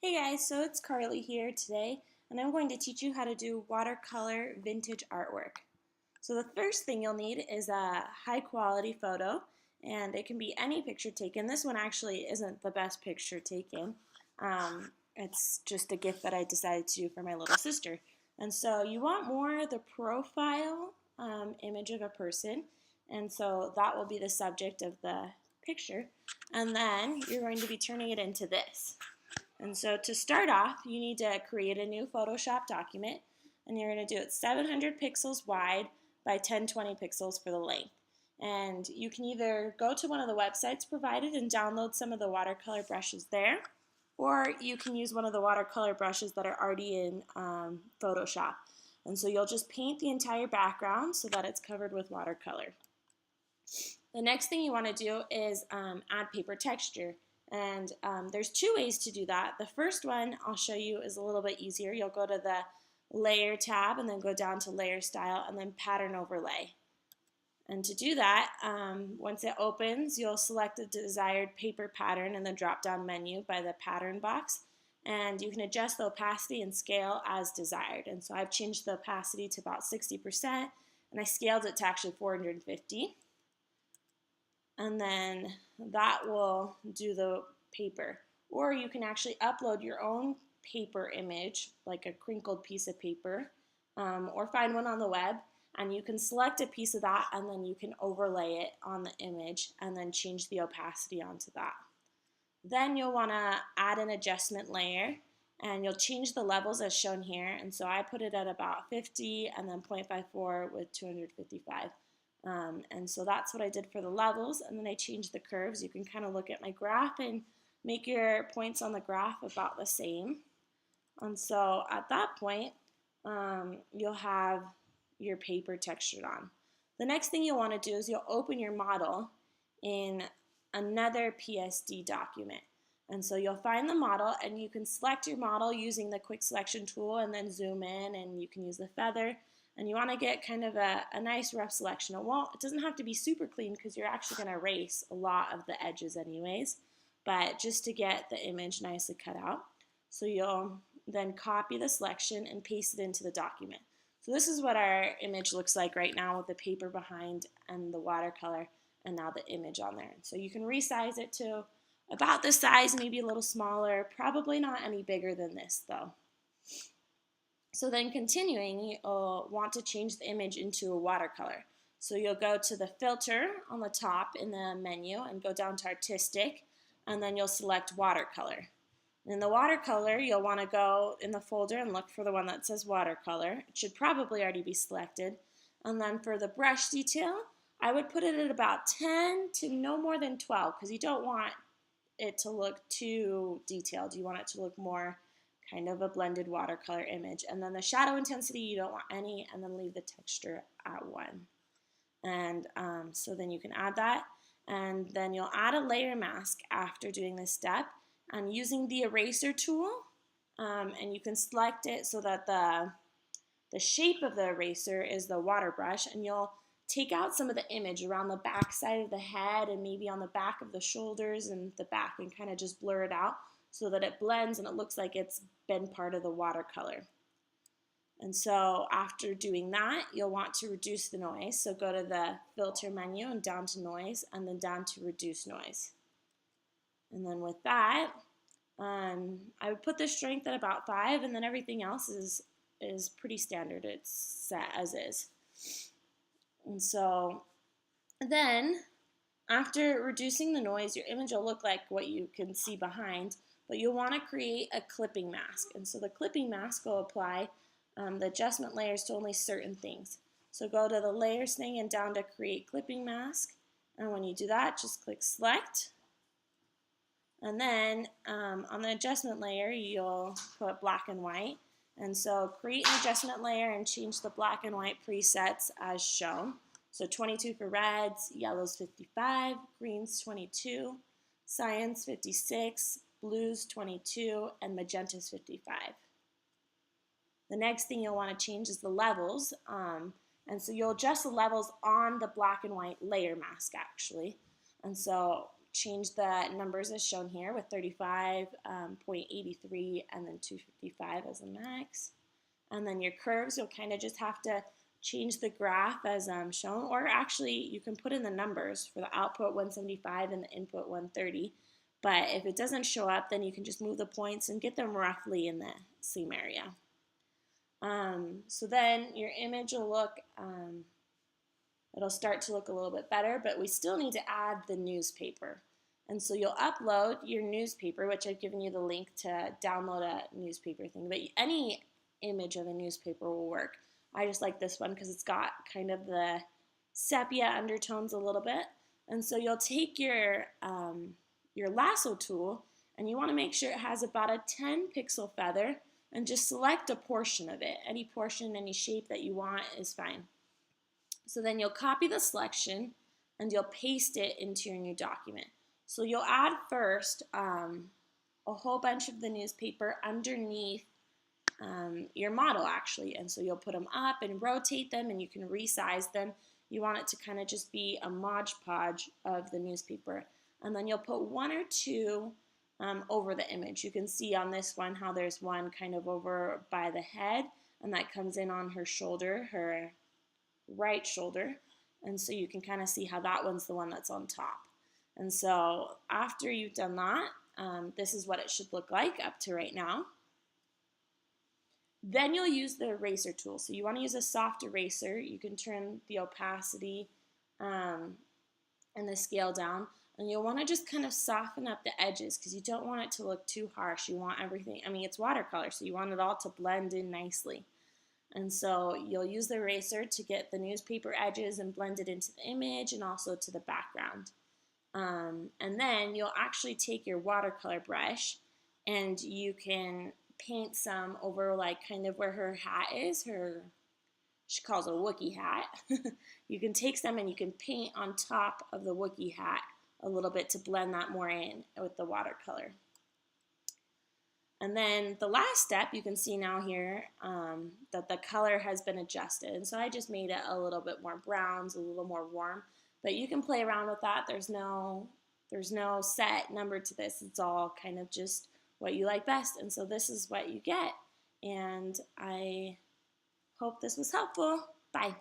Hey guys, so it's Carly here today, and I'm going to teach you how to do watercolor vintage artwork. So the first thing you'll need is a high quality photo, and it can be any picture taken. This one actually isn't the best picture taken. It's just a gift that I decided to do for my little sister. And so you want more the profile image of a person, and so that will be the subject of the picture. And then you're going to be turning it into this. And so to start off, you need to create a new Photoshop document, and you're going to do it 700 pixels wide by 1020 pixels for the length. And you can either go to one of the websites provided and download some of the watercolor brushes there, or you can use one of the watercolor brushes that are already in Photoshop. And so you'll just paint the entire background so that it's covered with watercolor. The next thing you want to do is add paper texture. And there's two ways to do that. The first one I'll show you is a little bit easier. You'll go to the Layer tab and then go down to Layer Style and then Pattern Overlay. And to do that, once it opens, you'll select the desired paper pattern in the drop-down menu by the pattern box. And you can adjust the opacity and scale as desired. And so I've changed the opacity to about 60%, and I scaled it to actually 450. And then that will do the paper. Or you can actually upload your own paper image, like a crinkled piece of paper, or find one on the web, and you can select a piece of that and then you can overlay it on the image and then change the opacity onto that. Then you'll want to add an adjustment layer, and you'll change the levels as shown here. And so I put it at about 50 and then 0.54 with 255. And so that's what I did for the levels, and then I changed the curves. You can kind of look at my graph and make your points on the graph about the same. And so at that point, you'll have your paper textured on. The next thing you'll want to do is you'll open your model in another PSD document. And so you'll find the model, and you can select your model using the quick selection tool and then zoom in, and you can use the feather. And you want to get kind of a nice rough selection. It doesn't have to be super clean because you're actually going to erase a lot of the edges anyways, but just to get the image nicely cut out. So you'll then copy the selection and paste it into the document. So this is what our image looks like right now with the paper behind and the watercolor and now the image on there. So you can resize it to about this size, maybe a little smaller, probably not any bigger than this though. So then continuing, you'll want to change the image into a watercolor. So you'll go to the filter on the top in the menu and go down to artistic, and then you'll select watercolor. In the watercolor, you'll want to go in the folder and look for the one that says watercolor. It should probably already be selected. And then for the brush detail, I would put it at about 10 to no more than 12 because you don't want it to look too detailed. You want it to look more kind of a blended watercolor image. And then the shadow intensity, you don't want any, and then leave the texture at 1. And so then you can add that, and then you'll add a layer mask after doing this step, and using the eraser tool, and you can select it so that the shape of the eraser is the water brush, and you'll take out some of the image around the back side of the head and maybe on the back of the shoulders and the back, and kind of just blur it out so that it blends and it looks like it's been part of the watercolor. And so after doing that, you'll want to reduce the noise. So go to the filter menu and down to noise, and then down to reduce noise. And then with that, I would put the strength at about 5, and then everything else is pretty standard. It's set as is. And so then after reducing the noise, your image will look like what you can see behind, but you'll want to create a clipping mask. And so the clipping mask will apply the adjustment layers to only certain things. So go to the layers thing and down to create clipping mask. And when you do that, just click select. And then on the adjustment layer, you'll put black and white. And so create an adjustment layer and change the black and white presets as shown. So 22 for reds, yellows 55, greens 22, cyans 56, blues 22, and magentas 55. The next thing you'll want to change is the levels. And so you'll adjust the levels on the black and white layer mask actually. And so change the numbers as shown here with 35.83 and then 255 as a max. And then your curves, you'll kind of just have to change the graph as shown, or actually you can put in the numbers for the output 175 and the input 130. But if it doesn't show up, then you can just move the points and get them roughly in the same area. So then your image will look, it'll start to look a little bit better, but we still need to add the newspaper. And so you'll upload your newspaper, which I've given you the link to download a newspaper thing, but any image of a newspaper will work. I just like this one because it's got kind of the sepia undertones a little bit. And so you'll take your lasso tool and you want to make sure it has about a 10 pixel feather and just select a portion of it. Any portion, any shape that you want is fine. So then you'll copy the selection and you'll paste it into your new document. So you'll add first a whole bunch of the newspaper underneath your model actually, and so you'll put them up and rotate them and you can resize them. You want it to kind of just be a Mod Podge of the newspaper, and then you'll put one or two over the image. You can see on this one how there's one kind of over by the head and that comes in on her shoulder, her right shoulder, and so you can kind of see how that one's the one that's on top. And so after you've done that, this is what it should look like up to right now. Then you'll use the eraser tool. So you want to use a soft eraser. You can turn the opacity and the scale down. And you'll want to just kind of soften up the edges because you don't want it to look too harsh. You want everything, I mean, it's watercolor, so you want it all to blend in nicely. And so you'll use the eraser to get the newspaper edges and blend it into the image and also to the background. And then you'll actually take your watercolor brush and you can paint some over like kind of where her hat is, she calls a Wookiee hat. You can take some and you can paint on top of the Wookiee hat a little bit to blend that more in with the watercolor. And then the last step, you can see now here that the color has been adjusted. And so I just made it a little bit more browns, a little more warm. But you can play around with that. There's no set number to this. It's all kind of just what you like best. And so this is what you get. And I hope this was helpful. Bye.